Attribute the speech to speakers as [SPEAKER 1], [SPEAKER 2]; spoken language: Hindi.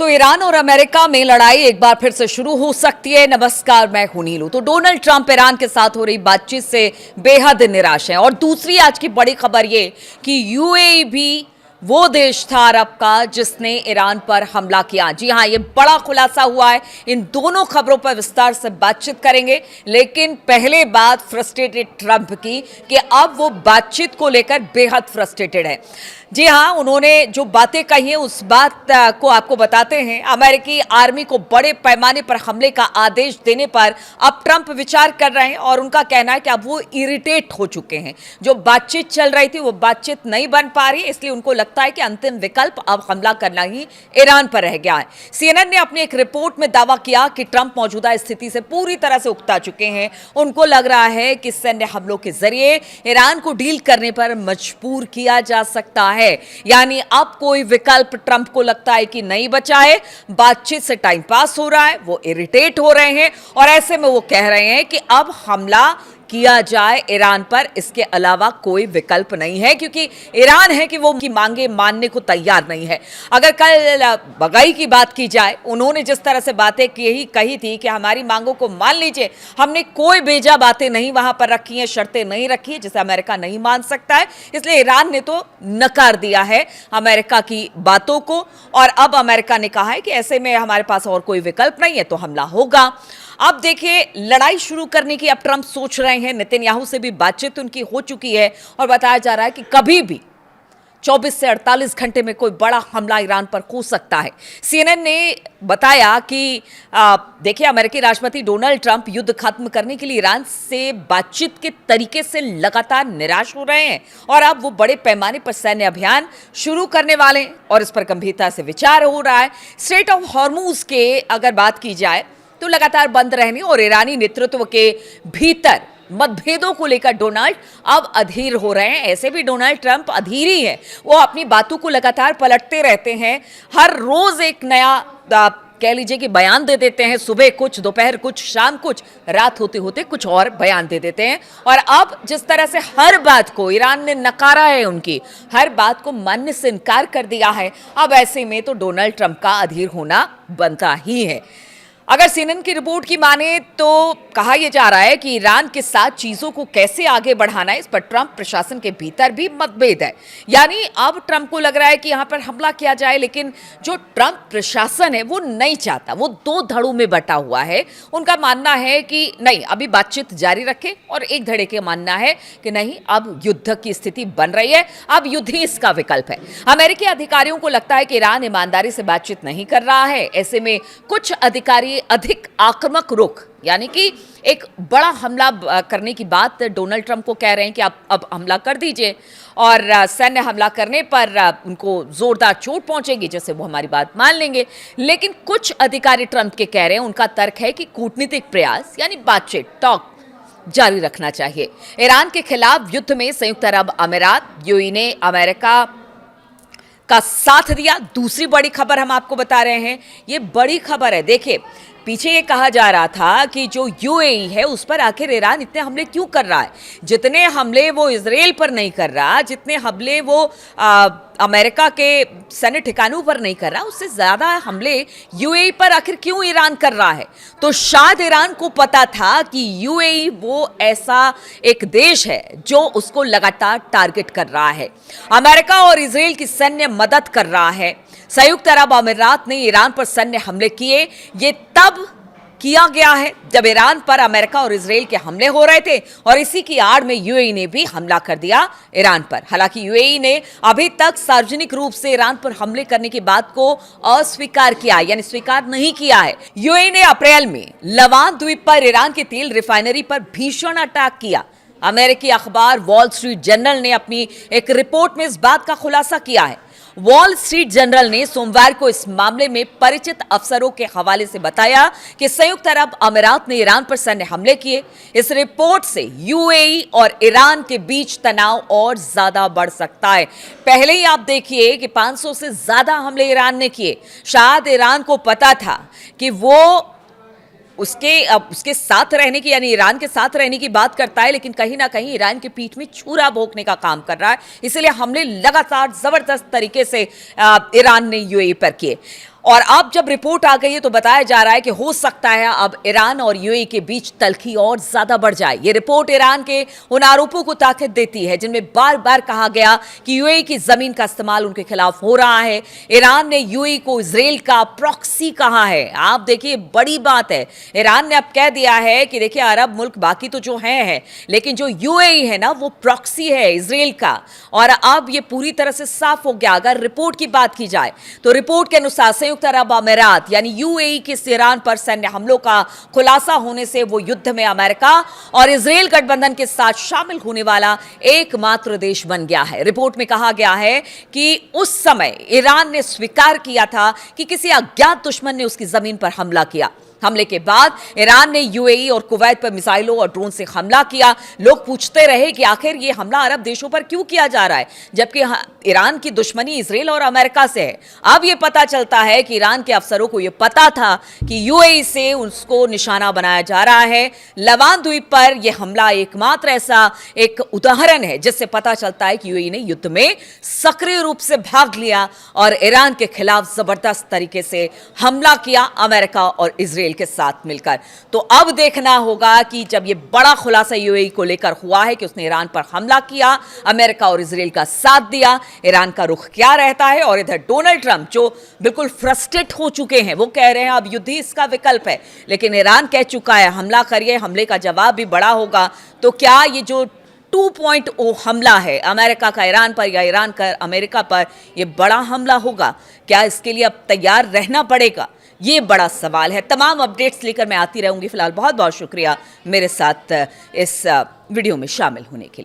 [SPEAKER 1] तो ईरान और अमेरिका में लड़ाई एक बार फिर से शुरू हो सकती है। नमस्कार, मैं हूं नीलू। तो डोनाल्ड ट्रंप ईरान के साथ हो रही बातचीत से बेहद निराश हैं। और दूसरी आज की बड़ी खबर ये कि यूएई भी वो देश था अरब का जिसने ईरान पर हमला किया। जी हां, ये बड़ा खुलासा हुआ है। इन दोनों खबरों पर विस्तार से बातचीत करेंगे, लेकिन पहले बात फ्रस्ट्रेटेड ट्रंप की कि अब वो बातचीत को लेकर बेहद फ्रस्ट्रेटेड है। जी हां, उन्होंने जो बातें कही हैं उस बात को आपको बताते हैं। अमेरिकी आर्मी को बड़े पैमाने पर हमले का आदेश देने पर अब ट्रंप विचार कर रहे हैं और उनका कहना है कि अब वो इरिटेट हो चुके हैं। जो बातचीत चल रही थी वो बातचीत नहीं बन पा रही, इसलिए उनको लगता है कि अंतिम विकल्प अब हमला करना ही ईरान पर रह गया है। सीएनएन ने अपनी एक रिपोर्ट में दावा किया कि ट्रंप मौजूदा स्थिति से पूरी तरह से उकता चुके हैं। उनको लग रहा है कि सैन्य हमलों के जरिए ईरान को डील करने पर मजबूर किया जा सकता है। यानी अब कोई विकल्प ट्रंप को लगता है कि नहीं बचा है। बातचीत से टाइम पास हो रहा है, वो इरिटेट हो रहे हैं और ऐसे में वो कह रहे हैं कि अब हमला किया जाए ईरान पर, इसके अलावा कोई विकल्प नहीं है, क्योंकि ईरान है कि वो उनकी मांगे मानने को तैयार नहीं है। अगर कल बगाई की बात की जाए, उन्होंने जिस तरह से बातें कही थी कि हमारी मांगों को मान लीजिए, हमने कोई बेजा बातें नहीं वहां पर रखी हैं, शर्तें नहीं रखी है जिसे अमेरिका नहीं मान सकता है, इसलिए ईरान ने तो नकार दिया है अमेरिका की बातों को। और अब अमेरिका ने कहा है कि ऐसे में हमारे पास और कोई विकल्प नहीं है, तो हमला होगा। अब देखिए, लड़ाई शुरू करने की अब ट्रंप सोच रहे हैं। नेतन्याहू से भी बातचीत उनकी हो चुकी है और बताया जा रहा है कि कभी भी 24 से 48 घंटे में कोई बड़ा हमला ईरान पर हो सकता है। सीएनएन ने बताया कि देखिए, अमेरिकी राष्ट्रपति डोनाल्ड ट्रंप युद्ध खत्म करने के लिए ईरान से बातचीत के तरीके से लगातार निराश हो रहे हैं और अब वो बड़े पैमाने पर सैन्य अभियान शुरू करने वाले हैं और इस पर गंभीरता से विचार हो रहा है। स्ट्रेट ऑफ हॉर्मुज के अगर बात की जाए तो लगातार बंद रहने और ईरानी नेतृत्व के भीतर मतभेदों को लेकर डोनाल्ड अब अधीर हो रहे हैं। ऐसे भी डोनाल्ड ट्रंप अधीर ही है, वो अपनी बातों को लगातार पलटते रहते हैं। हर रोज एक नया कह लीजिए कि बयान दे देते हैं। सुबह कुछ, दोपहर कुछ, शाम कुछ, रात होते होते कुछ और बयान दे देते हैं। और अब जिस तरह से हर बात को ईरान ने नकारा है, उनकी हर बात को मानने से इनकार कर दिया है, अब ऐसे में तो डोनाल्ड ट्रंप का अधीर होना बनता ही है। अगर सीएनएन की रिपोर्ट की माने तो कहा यह जा रहा है कि ईरान के साथ चीजों को कैसे आगे बढ़ाना है, इस पर ट्रंप प्रशासन के भीतर भी मतभेद है। यानी अब ट्रंप को लग रहा है कि यहां पर हमला किया जाए, लेकिन जो ट्रंप प्रशासन है वो नहीं चाहता, वो दो धड़ों में बटा हुआ है। उनका मानना है कि नहीं, अभी बातचीत जारी रखें, और एक धड़े के मानना है कि नहीं, अब युद्ध की स्थिति बन रही है, अब युद्ध ही इसका विकल्प है। अमेरिकी अधिकारियों को लगता है कि ईरान ईमानदारी से बातचीत नहीं कर रहा है। ऐसे में कुछ अधिकारी अधिक आक्रामक रुख, यानी कि एक बड़ा हमला करने की बात डोनाल्ड ट्रंप को कह रहे हैं कि आप अब हमला कर दीजिए, और सैन्य हमला करने पर उनको जोरदार चोट पहुंचेगी, जैसे वो हमारी बात मान लेंगे। लेकिन कुछ अधिकारी ट्रंप के कह रहे हैं, उनका तर्क है कि कूटनीतिक प्रयास यानी बातचीत, टॉक जारी रखना चाहिए। ईरान के खिलाफ युद्ध में संयुक्त अरब अमीरात, यूएई ने अमेरिका का साथ दिया। दूसरी बड़ी खबर हम आपको बता रहे हैं, ये बड़ी खबर है। देखिए, पीछे ये कहा जा रहा था कि जो यूएई है उस पर आखिर ईरान इतने हमले क्यों कर रहा है। जितने हमले वो इजराइल पर नहीं कर रहा, जितने हमले वो अमेरिका के सैन्य ठिकानों पर नहीं कर रहा, उससे ज्यादा हमले यूएई पर आखिर क्यों ईरान कर रहा है। तो शायद ईरान को पता था कि यूएई वो ऐसा एक देश है जो उसको लगातार टारगेट कर रहा है। अमेरिका और इजराइल की सैन्य मदद कर रहा है। संयुक्त अरब अमीरात ने ईरान पर सैन्य हमले किए, ये तब किया गया है जब ईरान पर अमेरिका और इजराइल के हमले हो रहे थे, और इसी की आड़ में यूएई ने भी हमला कर दिया ईरान पर। हालांकि यूएई ने अभी तक सार्वजनिक रूप से ईरान पर हमले करने की बात को अस्वीकार किया, यानी स्वीकार नहीं किया है। यूएई ने अप्रैल में लवान द्वीप पर ईरान की तेल रिफाइनरी पर भीषण अटैक किया। अमेरिकी अखबार वॉल स्ट्रीट जर्नल ने अपनी एक रिपोर्ट में इस बात का खुलासा किया है। वॉल स्ट्रीट जर्नल ने सोमवार को इस मामले में परिचित अफसरों के हवाले से बताया कि संयुक्त अरब अमीरात ने ईरान पर सैन्य हमले किए। इस रिपोर्ट से यूएई और ईरान के बीच तनाव और ज्यादा बढ़ सकता है। पहले ही आप देखिए कि 500 से ज्यादा हमले ईरान ने किए। शायद ईरान को पता था कि वो उसके साथ रहने की, यानी ईरान के साथ रहने की बात करता है, लेकिन कहीं ना कहीं ईरान के पीठ में छुरा भोंकने का काम कर रहा है। इसलिए हमले लगातार जबरदस्त तरीके से ईरान ने यूएई पर किए। और अब जब रिपोर्ट आ गई है तो बताया जा रहा है कि हो सकता है अब ईरान और यूएई के बीच तल्खी और ज्यादा बढ़ जाए। ये रिपोर्ट ईरान के उन आरोपों को ताकत देती है जिनमें बार बार कहा गया कि यूएई की जमीन का इस्तेमाल उनके खिलाफ हो रहा है। ईरान ने यूएई को इजराइल का प्रॉक्सी कहा है। आप देखिए, बड़ी बात है। ईरान ने अब कह दिया है कि देखिए, अरब मुल्क बाकी तो जो है लेकिन जो यूएई है ना, वो प्रॉक्सी है इजराइल का। और अब ये पूरी तरह से साफ हो गया। अगर रिपोर्ट की बात की जाए तो रिपोर्ट के अनुसार संयुक्त अरब अमीरात यानी यूएई के ईरान पर सैन्य हमलों का खुलासा होने से वो युद्ध में अमेरिका और इजराइल गठबंधन के साथ शामिल होने वाला एकमात्र देश बन गया है। रिपोर्ट में कहा गया है कि उस समय ईरान ने स्वीकार किया था कि किसी अज्ञात दुश्मन ने उसकी जमीन पर हमला किया। हमले के बाद ईरान ने यूएई और कुवैत पर मिसाइलों और ड्रोन से हमला किया। लोग पूछते रहे कि आखिर ये हमला अरब देशों पर क्यों किया जा रहा है, जबकि ईरान की दुश्मनी इजराइल और अमेरिका से है। अब ये पता चलता है कि ईरान के अफसरों को यह पता था कि यूएई से उसको निशाना बनाया जा रहा है। लवान द्वीप पर यह हमला एकमात्र ऐसा एक उदाहरण है जिससे पता चलता है कि यूएई ने युद्ध में सक्रिय रूप से भाग लिया और ईरान के खिलाफ जबरदस्त तरीके से हमला किया, अमेरिका और इजराइल के साथ मिलकर। तो अब देखना होगा कि जब ये बड़ा खुलासा यूएई को लेकर हुआ है कि उसने ईरान पर हमला किया, अमेरिका और इजराइल का साथ दिया, ईरान का रुख क्या रहता है। और इधर डोनाल्ड ट्रंप जो बिल्कुल फ्रस्ट्रेट हो चुके हैं, वो कह रहे हैं अब युद्ध ही इसका विकल्प है। लेकिन ईरान कह चुका है हमला करिए, हमले का जवाब भी बड़ा होगा। तो क्या ये जो 2.0 हमला है अमेरिका का ईरान पर या ईरान का अमेरिका पर, यह बड़ा हमला होगा? क्या इसके लिए अब तैयार रहना पड़ेगा? ये बड़ा सवाल है। तमाम अपडेट्स लेकर मैं आती रहूंगी। फिलहाल बहुत बहुत शुक्रिया मेरे साथ इस वीडियो में शामिल होने के लिए।